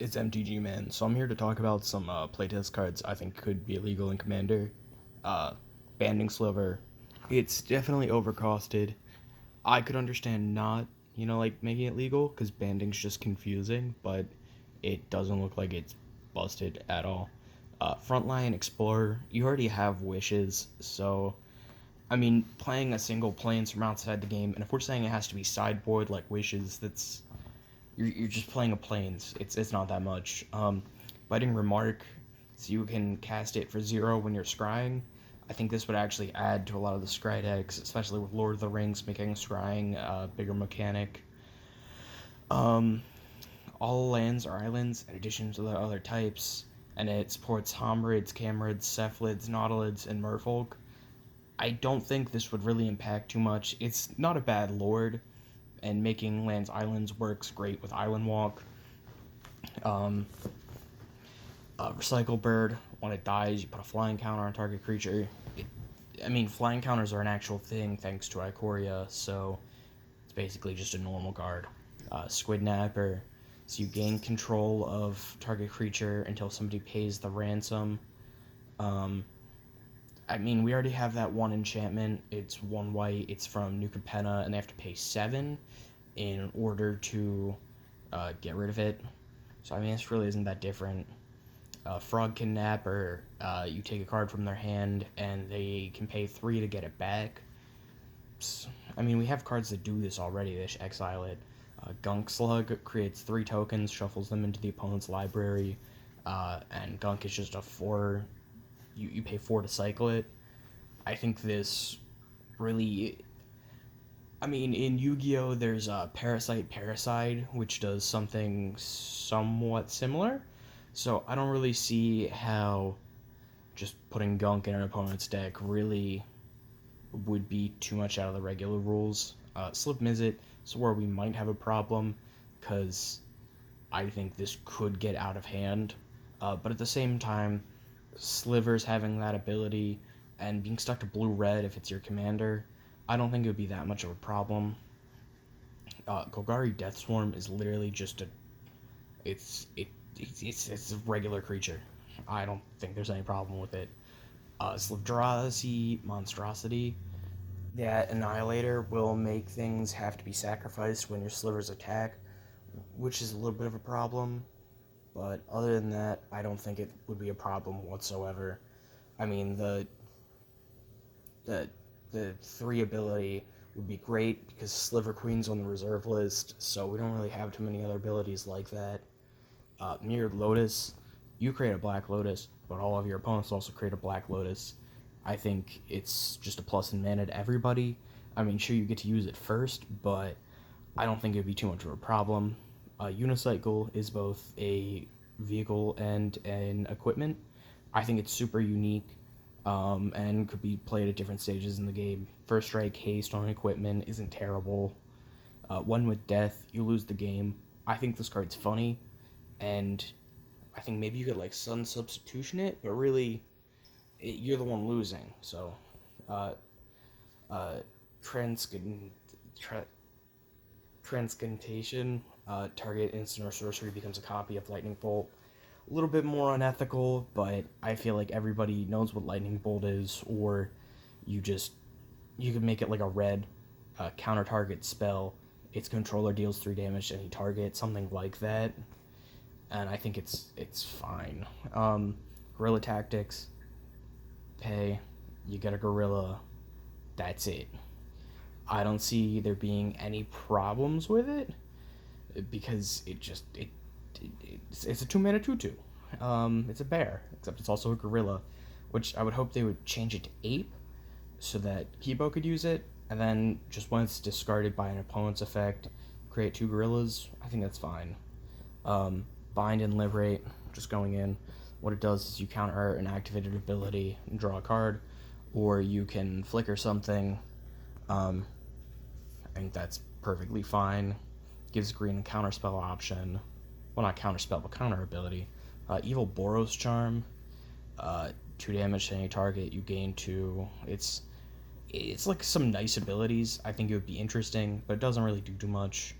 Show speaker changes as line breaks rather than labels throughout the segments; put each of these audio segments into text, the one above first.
It's MTG Man, so I'm here to talk about some playtest cards I think could be illegal in Commander. Uh, Banding Sliver, it's definitely overcosted. I could understand not, like making it legal because banding's just confusing, but it doesn't look like it's busted at all. Frontline Explorer, you already have wishes, so I mean, playing a single plane from outside the game, and if we're saying it has to be sideboard like wishes, that's you're just playing a planes. It's not that much. Biting Remark, so you can cast it for 0 when you're scrying. I think this would actually add to a lot of the scry decks, especially with Lord of the Rings making scrying a bigger mechanic. Um, all lands are islands in addition to the other types, and it supports Homrids, Camrids, Cephalids, Nautilids, and Merfolk. I don't think this would really impact too much. It's not a bad Lord, and making lands islands works great with Island Walk. Um, Recycle Bird, when it dies, you put a flying counter on target creature. Flying counters are an actual thing thanks to Ikoria, so it's basically just a normal card. Squid Napper, so you gain control of target creature until somebody pays the ransom. Um, we already have that one enchantment. It's one white. It's from New Capenna, and they have to pay 7 in order to get rid of it. So this really isn't that different. Frog Kidnapper, you take a card from their hand and they can pay 3 to get it back. We have cards that do this already. They should exile it. Gunk Slug creates 3 tokens, shuffles them into the opponent's library, and Gunk is just a 4. You pay 4 to cycle it. I think this really. In Yu Gi Oh!, there's Parasite Parasite, which does something somewhat similar. So I don't really see how just putting Gunk in an opponent's deck really would be too much out of the regular rules. Slip Mizzet is where we might have a problem, because I think this could get out of hand. But at the same time, Slivers having that ability and being stuck to blue-red if it's your commander, I don't think it would be that much of a problem. Golgari Deathswarm is literally just a it's it it's a regular creature. I don't think there's any problem with it. Slivdrazi Monstrosity, that Annihilator will make things have to be sacrificed when your slivers attack, which is a little bit of a problem. But other than that, I don't think it would be a problem whatsoever. I mean, the the 3 ability would be great because Sliver Queen's on the reserve list, so we don't really have too many other abilities like that. Mirrored Lotus, you create a Black Lotus, but all of your opponents also create a Black Lotus. I think it's just a plus in mana to everybody. Sure, you get to use it first, but I don't think it'd be too much of a problem. Unicycle is both a vehicle and an equipment. I think it's super unique, and could be played at different stages in the game. First Strike Haste on equipment isn't terrible. One with Death, you lose the game. I think this card's funny, and I think maybe you could like Sun Substitution it, but really, you're the one losing. So, uh, uh, Transcend, tra- Transcantation, target instant or sorcery becomes a copy of Lightning Bolt. A little bit more unethical, but I feel like everybody knows what Lightning Bolt is, or you just you could make it like a red counter target spell. Its controller deals 3 damage to any target, something like that, and I think it's fine. Guerrilla Tactics, pay, you get a gorilla, that's it. I don't see there being any problems with it because it's a 2 mana 2/2. It's a bear, except it's also a gorilla, which I would hope they would change it to ape so that Kibo could use it, and then just when it's discarded by an opponent's effect, create 2 gorillas. I think that's fine. Bind and Liberate, just going in. What it does is you counter an activated ability and draw a card, or you can flicker something. I think that's perfectly fine. Gives green a counterspell option. Well, not counterspell, but counter ability. Evil Boros Charm. 2 damage to any target. You gain 2. It's like some nice abilities. I think it would be interesting, but it doesn't really do too much.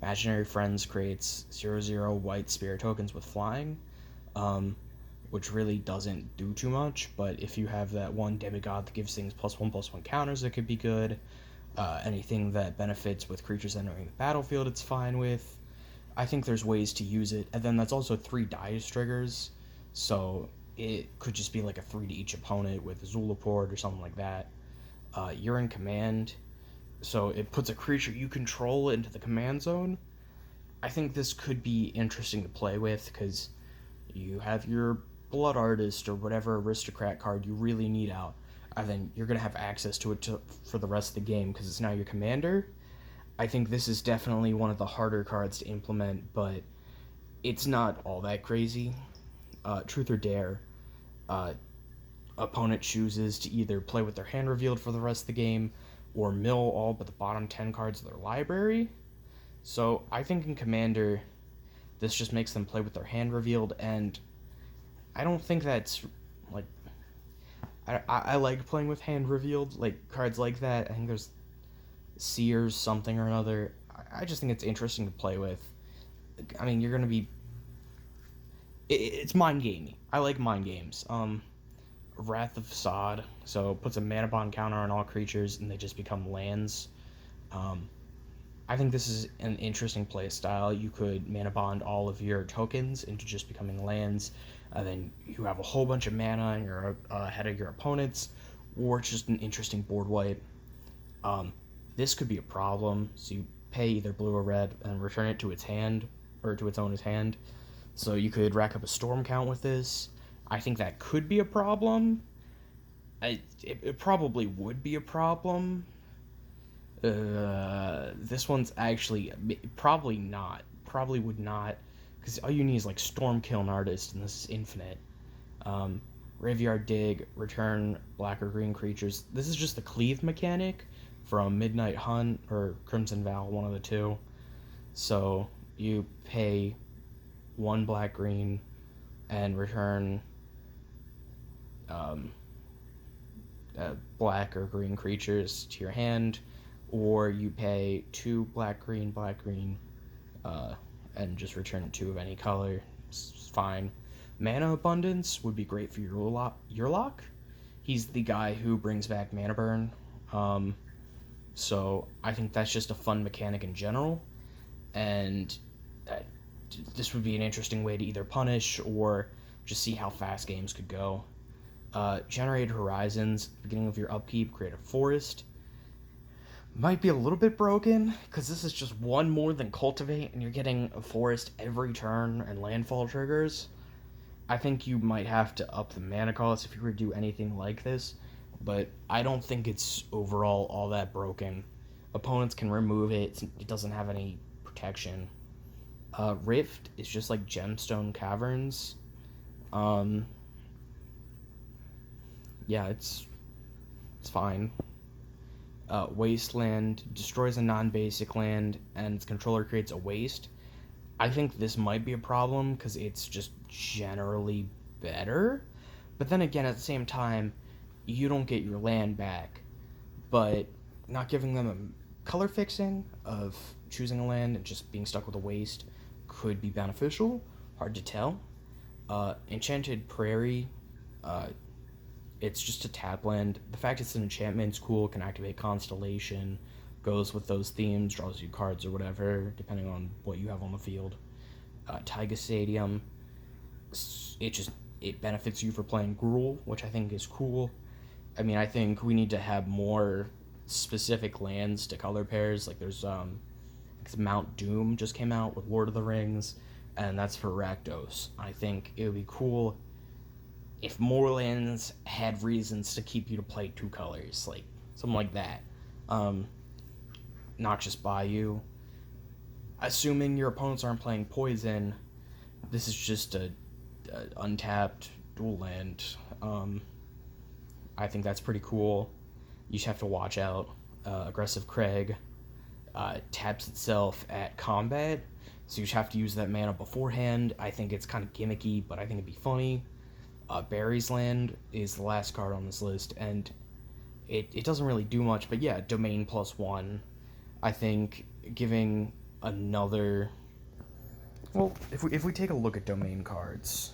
Imaginary Friends creates 0/0 white spirit tokens with flying, um, which really doesn't do too much, but if you have that one demigod that gives things +1/+1 counters, it could be good. Anything that benefits with creatures entering the battlefield, it's fine with. I think there's ways to use it, and then that's also 3 dice triggers, so it could just be like a 3 to each opponent with Zulaport or something like that. You're in command, so it puts a creature you control into the command zone. I think this could be interesting to play with, because you have your Blood Artist or whatever aristocrat card you really need out, and then you're going to have access to it for the rest of the game because it's now your commander. I think this is definitely one of the harder cards to implement, but it's not all that crazy. Truth or Dare. Opponent chooses to either play with their hand revealed for the rest of the game or mill all but the bottom 10 cards of their library. So I think in Commander, this just makes them play with their hand revealed, and I don't think that's, like, I like playing with hand revealed, like, cards like that. I think there's Seers something or another. I just think it's interesting to play with. I mean, you're going to be... It's mind gaming. I like mind games. Wrath of Sod, so puts a mana bond counter on all creatures and they just become lands. I think this is an interesting play style. You could mana bond all of your tokens into just becoming lands, and then you have a whole bunch of mana and you're ahead of your opponents, or it's just an interesting board wipe. This could be a problem, so you pay either blue or red and return it to its hand, or to its owner's hand. So you could rack up a storm count with this. I think that could be a problem. It probably would be a problem. This one's actually probably not. Probably would not, because all you need is like Stormkiln Artist, and this is infinite. Graveyard Dig, return black or green creatures. This is just the cleave mechanic from Midnight Hunt or Crimson Vow, one of the two. So you pay 1 black green and return black or green creatures to your hand, or you pay 2 black green, and just return 2 of any color. It's fine. Mana Abundance would be great for Yurlok. He's the guy who brings back Mana Burn. So I think that's just a fun mechanic in general, and this would be an interesting way to either punish or just see how fast games could go. Generated Horizons, beginning of your upkeep, create a forest. Might be a little bit broken, because this is just 1 more than Cultivate, and you're getting a forest every turn and landfall triggers. I think you might have to up the mana cost if you were to do anything like this, but I don't think it's overall all that broken. Opponents can remove it, it doesn't have any protection. Rift is just like Gemstone Caverns. Yeah, it's fine. Wasteland destroys a non-basic land, and its controller creates a waste. I think this might be a problem, because it's just generally better. But then again, at the same time, you don't get your land back. But not giving them a color fixing of choosing a land and just being stuck with a waste could be beneficial. Hard to tell. Enchanted Prairie, it's just a tap land. The fact it's an enchantment is cool, can activate Constellation, goes with those themes, draws you cards or whatever, depending on what you have on the field. Taiga Stadium, it benefits you for playing Gruul, which I think is cool. I mean, I think we need to have more specific lands to color pairs. Like there's Mount Doom just came out with Lord of the Rings, and that's for Rakdos. I think it would be cool if more lands had reasons to keep you to play 2 colors, like something like that. Not just Bayou. Assuming your opponents aren't playing Poison, this is just a untapped dual land. I think that's pretty cool. You just have to watch out. Aggressive Craig taps itself at combat, so you just have to use that mana beforehand. I think it's kind of gimmicky, but I think it'd be funny. Barry's Land is the last card on this list, and it doesn't really do much, but yeah, domain +1. I think giving another... Well, if we take a look at domain cards,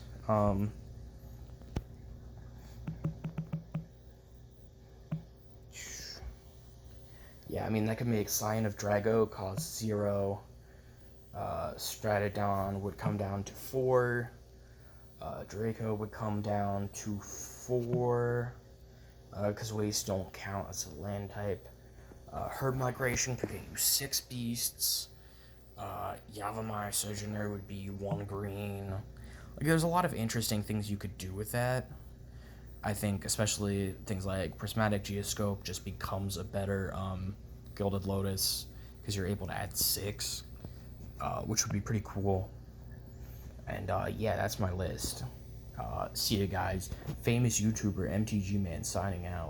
yeah, I mean, that could make Scion of Drago cost 0. Stratodon would come down to 4. Draco would come down to 4. Because waste don't count as a land type. Herb Migration could get you 6 beasts. Yavimaya Sojourner would be 1 green. Like, there's a lot of interesting things you could do with that. I think especially things like Prismatic Geoscope just becomes a better Gilded Lotus, because you're able to add 6, which would be pretty cool. And yeah, that's my list. See you guys. Famous YouTuber MTG Man signing out.